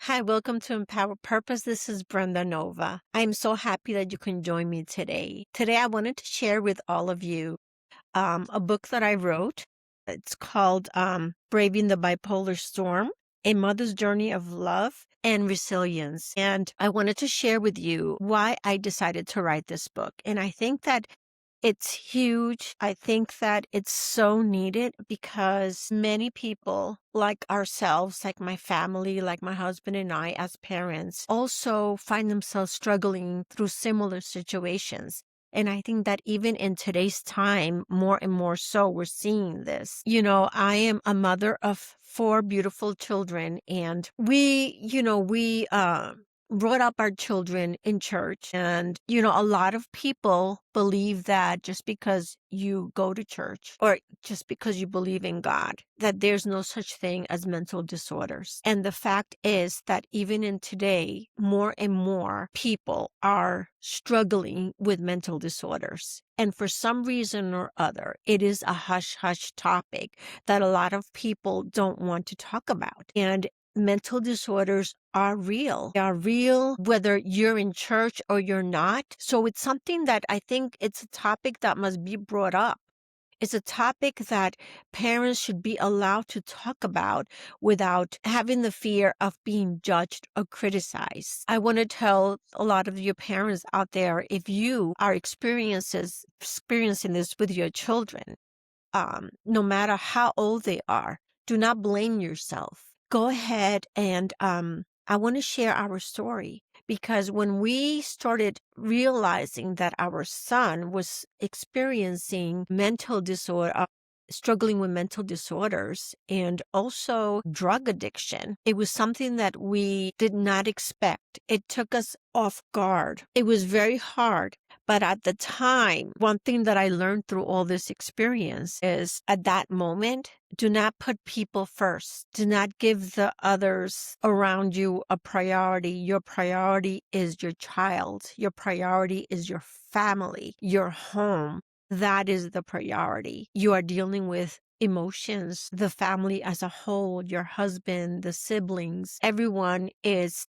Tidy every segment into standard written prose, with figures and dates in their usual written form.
Hi, welcome to Empower Purpose. This is Brenda Nova. I'm so happy that you can join me today. Today, I wanted to share with all of you a book that I wrote. It's called Braving the Bipolar Storm, A Mother's Journey of Love and Resilience. And I wanted to share with you why I decided to write this book. And I think that it's huge. I think that it's so needed because many people, like ourselves, like my family, like my husband and I as parents, also find themselves struggling through similar situations. And I think that even in today's time, more and more so, we're seeing this. I am a mother of four beautiful children, and we brought up our children in church. And, a lot of people believe that just because you go to church or just because you believe in God, that there's no such thing as mental disorders. And the fact is that even in today, more and more people are struggling with mental disorders. And for some reason or other, it is a hush hush topic that a lot of people don't want to talk about. And mental disorders are real. They are real whether you're in church or you're not. So it's something that I think it's a topic that must be brought up. It's a topic that parents should be allowed to talk about without having the fear of being judged or criticized. I want to tell a lot of your parents out there, if you are experiencing this with your children, no matter how old they are, do not blame yourself. Go ahead and I want to share our story because when we started realizing that our son was experiencing mental disorder, struggling with mental disorders and also drug addiction, it was something that we did not expect. It took us off guard. It was very hard. But at the time, one thing that I learned through all this experience is at that moment, do not put people first. Do not give the others around you a priority. Your priority is your child. Your priority is your family, your home. That is the priority. You are dealing with emotions, the family as a whole, your husband, the siblings, everyone it's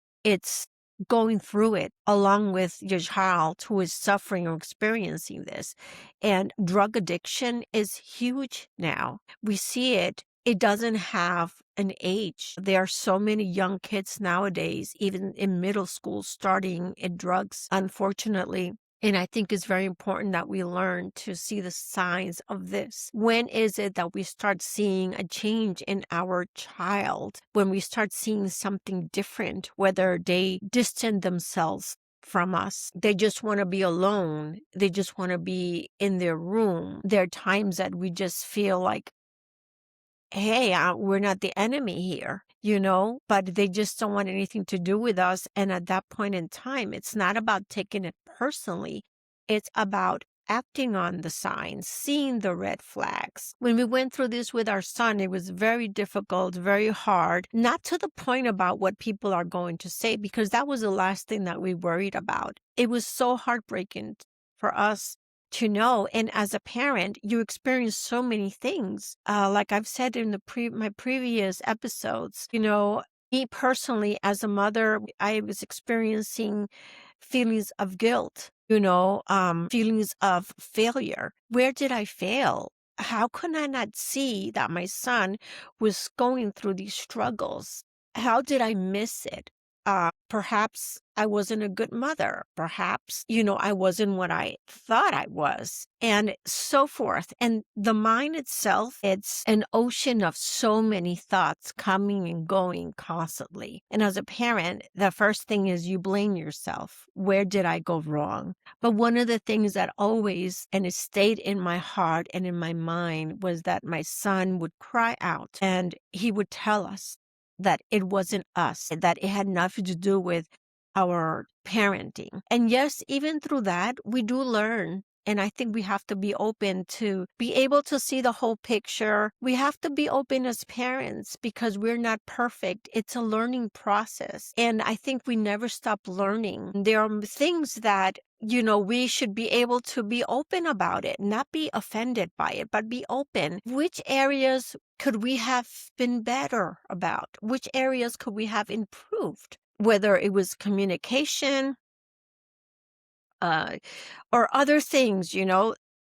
going through it along with your child who is suffering or experiencing this. And drug addiction is huge now. We see it. It doesn't have an age. There are so many young kids nowadays, even in middle school, starting in drugs, unfortunately. And I think it's very important that we learn to see the signs of this. When is it that we start seeing a change in our child? When we start seeing something different, whether they distance themselves from us, they just want to be alone, they just want to be in their room. There are times that we just feel like, hey, we're not the enemy here, but they just don't want anything to do with us. And at that point in time, it's not about taking it personally. It's about acting on the signs, seeing the red flags. When we went through this with our son, it was very difficult, very hard, not to the point about what people are going to say, because that was the last thing that we worried about. It was so heartbreaking for us to know. And as a parent, you experience so many things. Like I've said in my previous episodes, me personally, as a mother, I was experiencing feelings of guilt, feelings of failure. Where did I fail? How could I not see that my son was going through these struggles? How did I miss it? Perhaps I wasn't a good mother. Perhaps, I wasn't what I thought I was, and so forth. And the mind itself, it's an ocean of so many thoughts coming and going constantly. And as a parent, the first thing is you blame yourself. Where did I go wrong? But one of the things that always, and it stayed in my heart and in my mind, was that my son would cry out and he would tell us that it wasn't us, that it had nothing to do with our parenting. And yes, even through that, we do learn. And I think we have to be open to be able to see the whole picture. We have to be open as parents because we're not perfect. It's a learning process. And I think we never stop learning. There are things that we should be able to be open about it, not be offended by it, but be open. Which areas could we have been better about? Which areas could we have improved? Whether it was communication, uh, or other things,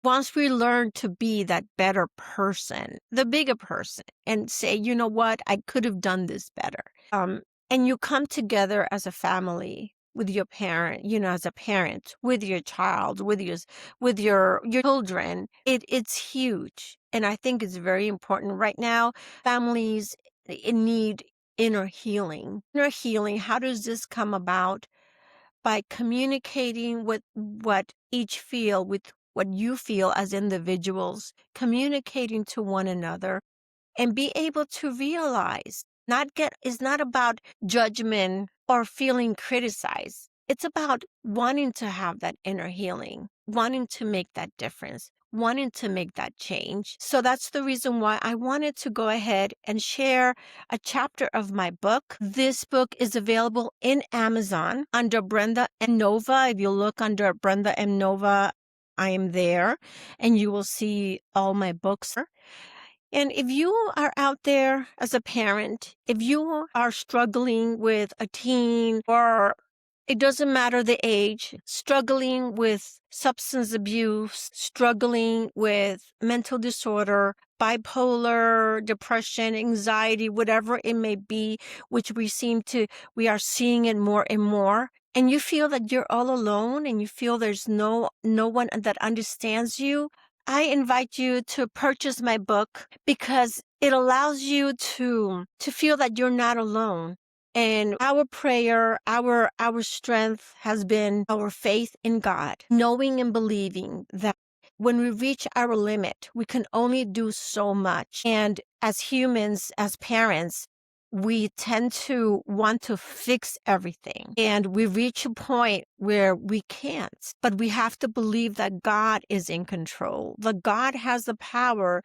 once we learn to be that better person, the bigger person, and say, you know what, I could have done this better. And you come together as a family with your parent, as a parent, with your child, with your children. It's huge. And I think it's very important right now. Families need inner healing. Inner healing, how does this come about? By communicating with what each feel, with what you feel as individuals, communicating to one another, and be able to realize it's not about judgment or feeling criticized. It's about wanting to have that inner healing, wanting to make that difference, wanting to make that change. So that's the reason why I wanted to go ahead and share a chapter of my book. This book is available in Amazon under Brenda Nova. If you look under Brenda Nova, I am there, and you will see all my books. And if you are out there as a parent, if you are struggling with a teen, or it doesn't matter the age, struggling with substance abuse, struggling with mental disorder, bipolar, depression, anxiety, whatever it may be, which we are seeing it more and more, and you feel that you're all alone and you feel there's no one that understands you, I invite you to purchase my book, because it allows you to feel that you're not alone. And our prayer, our strength has been our faith in God, knowing and believing that when we reach our limit, we can only do so much. And as humans, as parents, we tend to want to fix everything. And we reach a point where we can't. But we have to believe that God is in control. That God has the power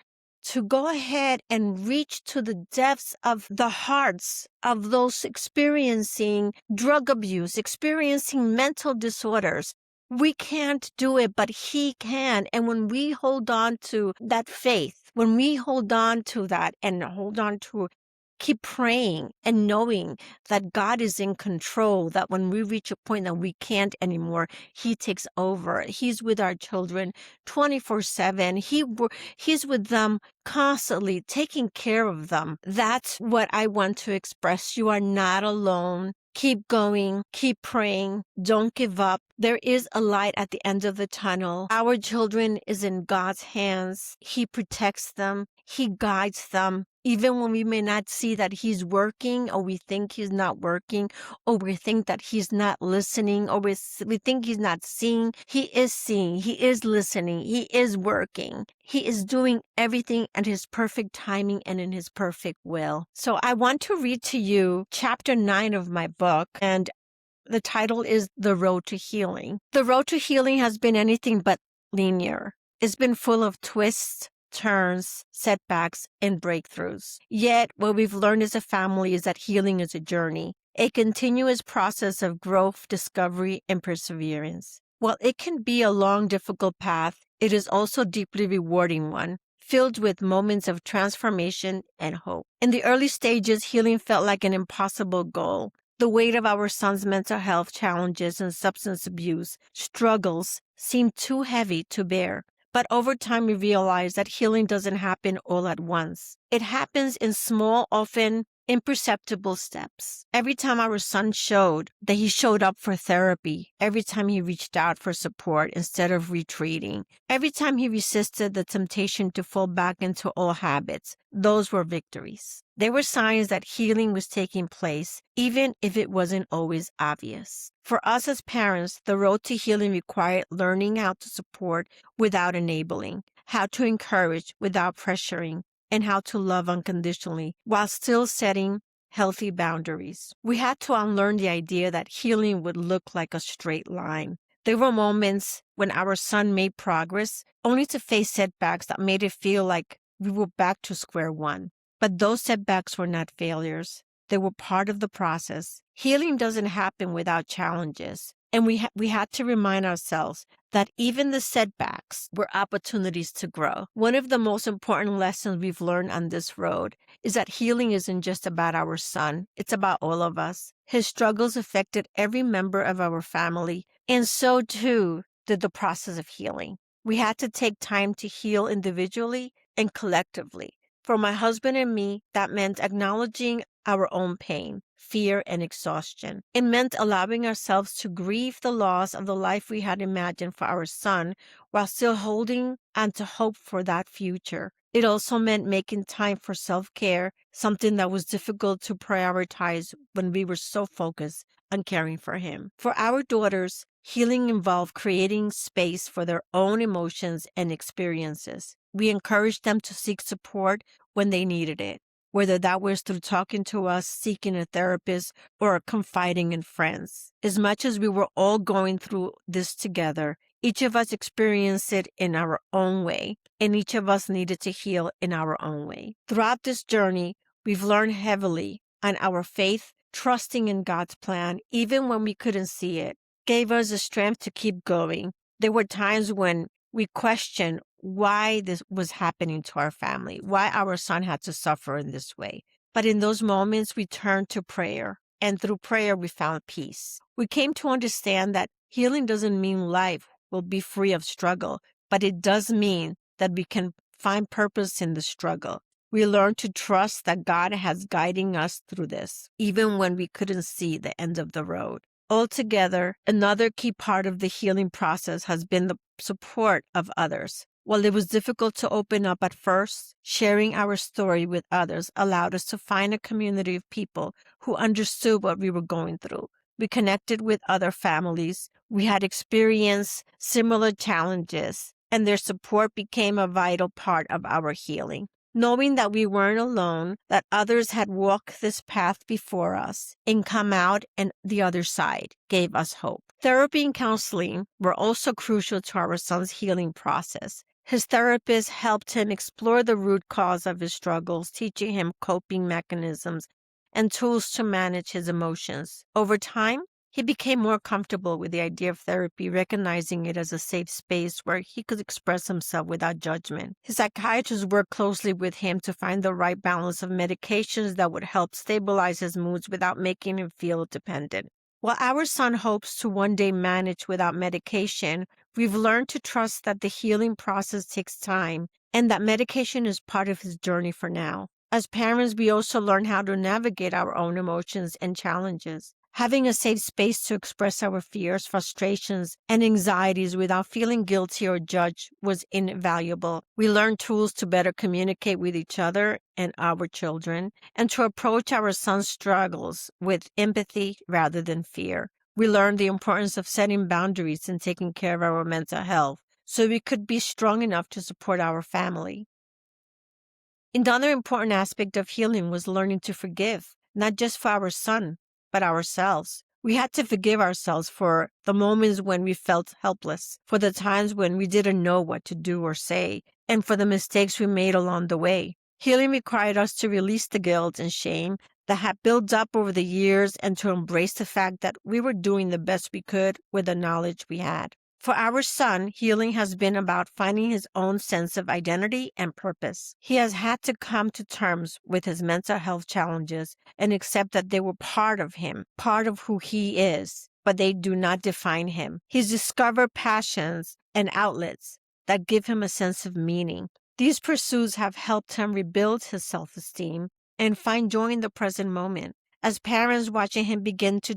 to go ahead and reach to the depths of the hearts of those experiencing drug abuse, experiencing mental disorders. We can't do it, but He can. And when we hold on to that faith, when we hold on to that and hold on to keep praying and knowing that God is in control, that when we reach a point that we can't anymore, He takes over. He's with our children 24/7. He's with them constantly, taking care of them. That's what I want to express. You are not alone. Keep going, keep praying, don't give up. There is a light at the end of the tunnel. Our children is in God's hands. He protects them. He guides them. Even when we may not see that He's working, or we think He's not working, or we think that He's not listening, or we think He's not seeing, He is seeing, He is listening, He is working. He is doing everything at His perfect timing and in His perfect will. So I want to read to you chapter 9 of my book, and the title is The Road to Healing. The road to healing has been anything but linear. It's been full of twists, turns, setbacks, and breakthroughs. Yet, what we've learned as a family is that healing is a journey, a continuous process of growth, discovery, and perseverance. While it can be a long, difficult path, it is also a deeply rewarding one, filled with moments of transformation and hope. In the early stages, healing felt like an impossible goal. The weight of our son's mental health challenges and substance abuse struggles seemed too heavy to bear. But over time, we realized that healing doesn't happen all at once. It happens in small, often imperceptible steps. Every time our son showed that he showed up for therapy, every time he reached out for support instead of retreating, every time he resisted the temptation to fall back into old habits, those were victories. They were signs that healing was taking place, even if it wasn't always obvious. For us as parents, the road to healing required learning how to support without enabling, how to encourage without pressuring, and how to love unconditionally while still setting healthy boundaries. We had to unlearn the idea that healing would look like a straight line. There were moments when our son made progress, only to face setbacks that made it feel like we were back to square one. But those setbacks were not failures. They were part of the process. Healing doesn't happen without challenges. And we had to remind ourselves that even the setbacks were opportunities to grow. One of the most important lessons we've learned on this road is that healing isn't just about our son, it's about all of us. His struggles affected every member of our family, and so too did the process of healing. We had to take time to heal individually and collectively. For my husband and me, that meant acknowledging our own pain, fear, and exhaustion. It meant allowing ourselves to grieve the loss of the life we had imagined for our son while still holding on to hope for that future. It also meant making time for self-care, something that was difficult to prioritize when we were so focused on caring for him. For our daughters, healing involved creating space for their own emotions and experiences. We encouraged them to seek support when they needed it, whether that was through talking to us, seeking a therapist, or confiding in friends. As much as we were all going through this together, each of us experienced it in our own way, and each of us needed to heal in our own way. Throughout this journey, we've learned heavily on our faith, trusting in God's plan, even when we couldn't see it, gave us the strength to keep going. There were times when we questioned why this was happening to our family, why our son had to suffer in this way. But in those moments, we turned to prayer, and through prayer, we found peace. We came to understand that healing doesn't mean life will be free of struggle, but it does mean that we can find purpose in the struggle. We learned to trust that God has guiding us through this, even when we couldn't see the end of the road. Altogether, another key part of the healing process has been the support of others. While it was difficult to open up at first, sharing our story with others allowed us to find a community of people who understood what we were going through. We connected with other families. We had experienced similar challenges, and their support became a vital part of our healing. Knowing that we weren't alone, that others had walked this path before us and come out and the other side gave us hope. Therapy and counseling were also crucial to our son's healing process. His therapist helped him explore the root cause of his struggles, teaching him coping mechanisms and tools to manage his emotions. Over time, he became more comfortable with the idea of therapy, recognizing it as a safe space where he could express himself without judgment. His psychiatrist worked closely with him to find the right balance of medications that would help stabilize his moods without making him feel dependent. While our son hopes to one day manage without medication, we've learned to trust that the healing process takes time and that medication is part of his journey for now. As parents, we also learn how to navigate our own emotions and challenges. Having a safe space to express our fears, frustrations, and anxieties without feeling guilty or judged was invaluable. We learned tools to better communicate with each other and our children, and to approach our son's struggles with empathy rather than fear. We learned the importance of setting boundaries and taking care of our mental health so we could be strong enough to support our family. Another important aspect of healing was learning to forgive, not just for our son, but ourselves. We had to forgive ourselves for the moments when we felt helpless, for the times when we didn't know what to do or say, and for the mistakes we made along the way. Healing required us to release the guilt and shame that had built up over the years and to embrace the fact that we were doing the best we could with the knowledge we had. For our son, healing has been about finding his own sense of identity and purpose. He has had to come to terms with his mental health challenges and accept that they were part of him, part of who he is, but they do not define him. He's discovered passions and outlets that give him a sense of meaning. These pursuits have helped him rebuild his self-esteem and find joy in the present moment. As parents, watching him begin to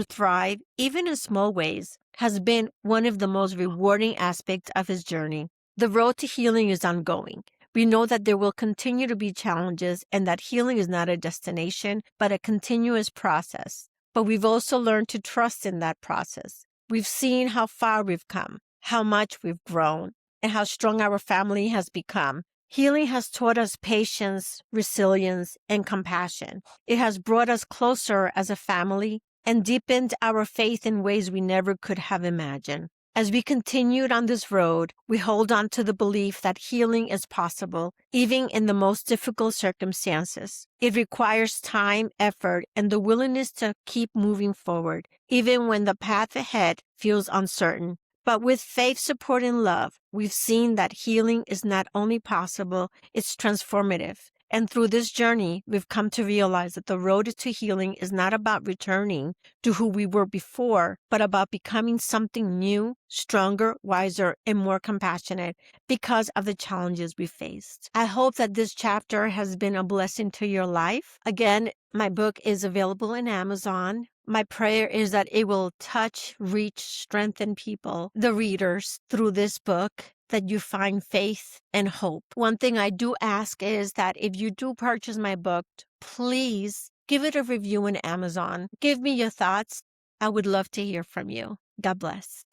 thrive, even in small ways, has been one of the most rewarding aspects of his journey. The road to healing is ongoing. We know that there will continue to be challenges and that healing is not a destination, but a continuous process. But we've also learned to trust in that process. We've seen how far we've come, how much we've grown, and how strong our family has become. Healing has taught us patience, resilience, and compassion. It has brought us closer as a family and deepened our faith in ways we never could have imagined. As we continued on this road, we hold on to the belief that healing is possible, even in the most difficult circumstances. It requires time, effort, and the willingness to keep moving forward, even when the path ahead feels uncertain. But with faith, support, and love, we've seen that healing is not only possible, it's transformative. And through this journey, we've come to realize that the road to healing is not about returning to who we were before, but about becoming something new, stronger, wiser, and more compassionate because of the challenges we faced. I hope that this chapter has been a blessing to your life. Again, my book is available in Amazon. My prayer is that it will touch, reach, strengthen people, the readers, through this book, that you find faith and hope. One thing I do ask is that if you do purchase my book, please give it a review on Amazon. Give me your thoughts. I would love to hear from you. God bless.